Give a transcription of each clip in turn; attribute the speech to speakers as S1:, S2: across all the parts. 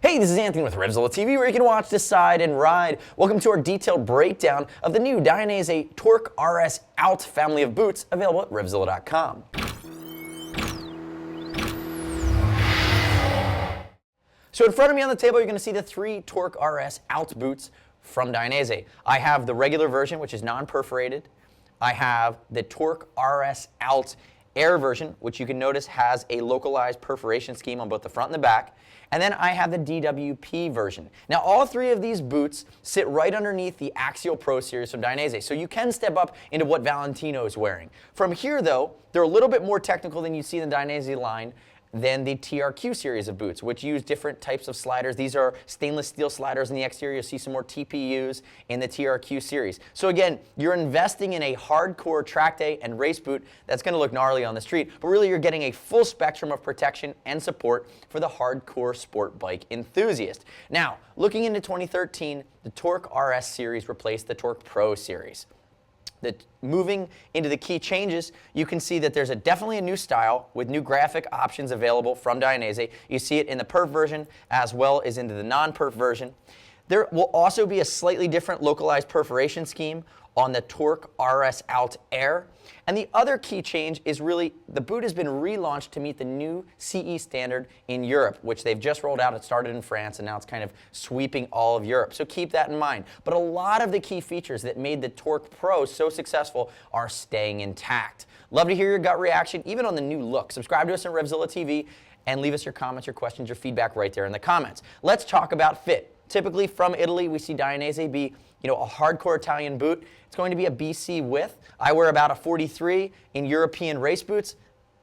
S1: Hey, this is Anthony with RevZilla TV, where you can watch, decide, and ride. Welcome to our detailed breakdown of the new Dainese Torque RS Out family of boots, available at RevZilla.com. So in front of me on the table, you're going to see the three Torque RS Out boots from Dainese. I have the regular version, which is non-perforated. I have the Torque RS Out Air version, which you can notice has a localized perforation scheme on both the front and the back. And then I have the DWP version. Now, all three of these boots sit right underneath the Axial Pro series from Dainese, so you can step up into what Valentino is wearing. From here, though, they're a little bit more technical than you see in the Dainese line than the TRQ series of boots, which use different types of sliders. These are stainless steel sliders in the exterior. You'll see some more TPUs in the TRQ series. So again, you're investing in a hardcore track day and race boot that's going to look gnarly on the street, but really you're getting a full spectrum of protection and support for the hardcore sport bike enthusiast. Now, looking into 2013, the Torque RS series replaced the Torque Pro series. Moving into the key changes, you can see that there's definitely a new style with new graphic options available from Dainese. You see it in the perf version as well as into the non-perf version. There will also be a slightly different localized perforation scheme on the Torque RS Out Air. And the other key change is really the boot has been relaunched to meet the new CE standard in Europe, which they've just rolled out. It started in France and now it's kind of sweeping all of Europe. So keep that in mind. But a lot of the key features that made the Torque Pro so successful are staying intact. Love to hear your gut reaction, even on the new look. Subscribe to us on RevZilla TV and leave us your comments, your questions, your feedback right there in the comments. Let's talk about fit. Typically from Italy, we see Dainese be a hardcore Italian boot. It's going to be a BC width. I wear about a 43 in European race boots.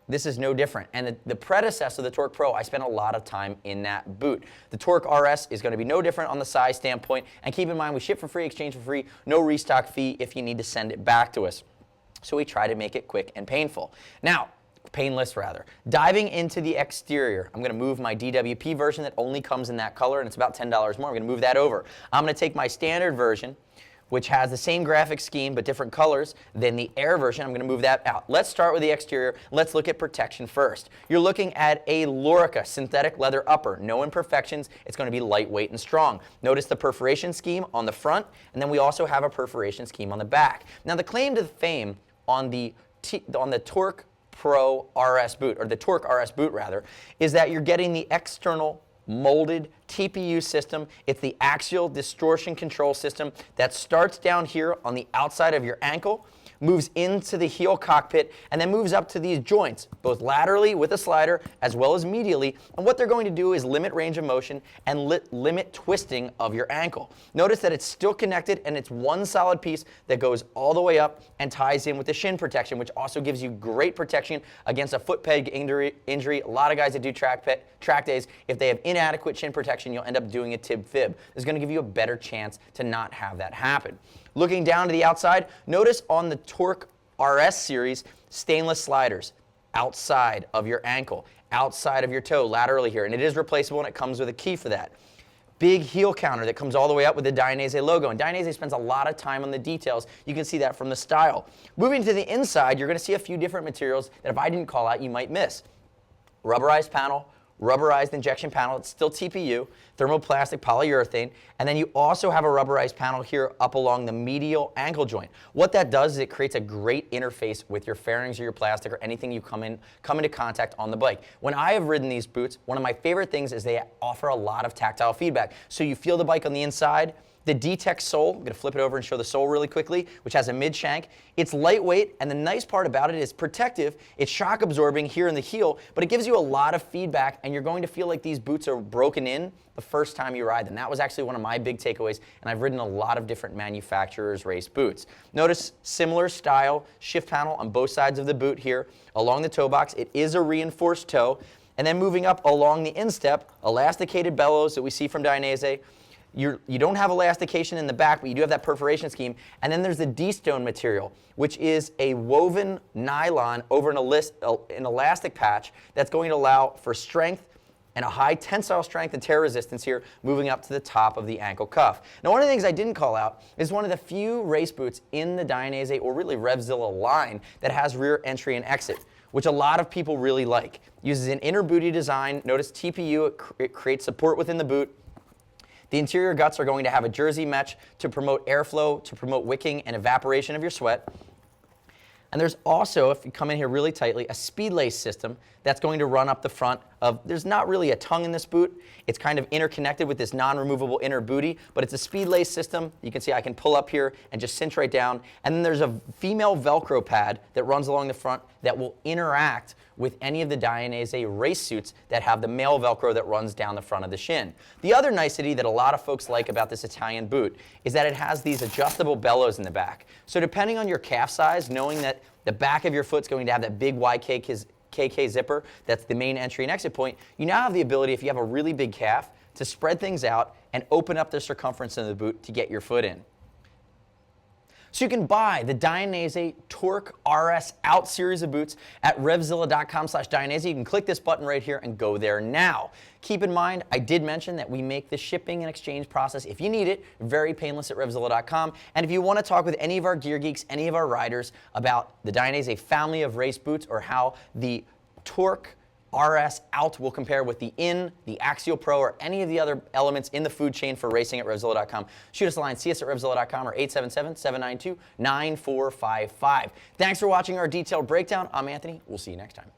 S1: This is no different. And the predecessor, the Torque Pro, I spent a lot of time in that boot. The Torque RS is going to be no different on the size standpoint. And keep in mind, we ship for free, exchange for free, no restock fee if you need to send it back to us. So we try to make it quick and painful. Now, painless rather. Diving into the exterior, I'm going to move my DWP version that only comes in that color, and it's about $10 more. I'm going to move that over. I'm going to take my standard version, which has the same graphic scheme but different colors than the Air version. I'm going to move that out. Let's start with the exterior. Let's look at protection first. You're looking at a Lorica synthetic leather upper. No imperfections. It's going to be lightweight and strong. Notice the perforation scheme on the front, and then we also have a perforation scheme on the back. Now, the claim to fame on the Torque Pro RS boot, or the Torque RS boot rather, is that you're getting the external molded TPU system. It's the axial distortion control system that starts down here on the outside of your ankle, moves into the heel cockpit, and then moves up to these joints, both laterally with a slider as well as medially. And what they're going to do is limit range of motion and limit twisting of your ankle. Notice that it's still connected and it's one solid piece that goes all the way up and ties in with the shin protection, which also gives you great protection against a foot peg injury. A lot of guys that do track days, if they have inadequate shin protection, you'll end up doing a tib fib. This is going to give you a better chance to not have that happen. Looking down to the outside, notice on the Torque RS series, stainless sliders outside of your ankle, outside of your toe, laterally here, and it is replaceable and it comes with a key for that. Big heel counter that comes all the way up with the Dainese logo, and Dainese spends a lot of time on the details. You can see that from the style. Moving to the inside, you're going to see a few different materials that if I didn't call out, you might miss. Rubberized panel, rubberized injection panel, it's still TPU, thermoplastic polyurethane, and then you also have a rubberized panel here up along the medial ankle joint. What that does is it creates a great interface with your fairings or your plastic or anything you come into contact on the bike. When I have ridden these boots, one of my favorite things is they offer a lot of tactile feedback. So you feel the bike on the inside. The D-Tech sole, I'm going to flip it over and show the sole really quickly, which has a mid-shank. It's lightweight, and the nice part about it is protective. It's shock absorbing here in the heel, but it gives you a lot of feedback, and you're going to feel like these boots are broken in the first time you ride them. That was actually one of my big takeaways, and I've ridden a lot of different manufacturers' race boots. Notice similar style shift panel on both sides of the boot here. Along the toe box, it is a reinforced toe, and then moving up along the instep, elasticated bellows that we see from Dainese. You don't have elastication in the back, but you do have that perforation scheme. And then there's the D-stone material, which is a woven nylon over an elastic patch that's going to allow for strength and a high tensile strength and tear resistance here, moving up to the top of the ankle cuff. Now, one of the things I didn't call out is one of the few race boots in the Dainese, or really RevZilla line, that has rear entry and exit. which a lot of people really like. Uses an inner booty design. Notice TPU, it creates support within the boot. The interior guts are going to have a jersey mesh to promote airflow, to promote wicking and evaporation of your sweat. And there's also, if you come in here really tightly, a speed lace system that's going to run up the front of, there's not really a tongue in this boot. It's kind of interconnected with this non-removable inner booty, but it's a speed lace system. You can see I can pull up here and just cinch right down. And then there's a female Velcro pad that runs along the front that will interact with any of the Dainese race suits that have the male Velcro that runs down the front of the shin. The other nicety that a lot of folks like about this Italian boot is that it has these adjustable bellows in the back. So depending on your calf size, knowing that the back of your foot's going to have that big KK zipper, that's the main entry and exit point, you now have the ability, if you have a really big calf, to spread things out and open up the circumference of the boot to get your foot in. So you can buy the Dainese Torque RS Out series of boots at revzilla.com/Dainese. You can click this button right here and go there now. Keep in mind, I did mention that we make the shipping and exchange process, if you need it, very painless at revzilla.com. And if you want to talk with any of our gear geeks, any of our riders about the Dainese family of race boots or how the Torque RS Out will compare with the Axial Pro, or any of the other elements in the food chain for racing at revzilla.com. Shoot us a line, see us at revzilla.com or 877-792-9455. Thanks for watching our detailed breakdown. I'm Anthony. We'll see you next time.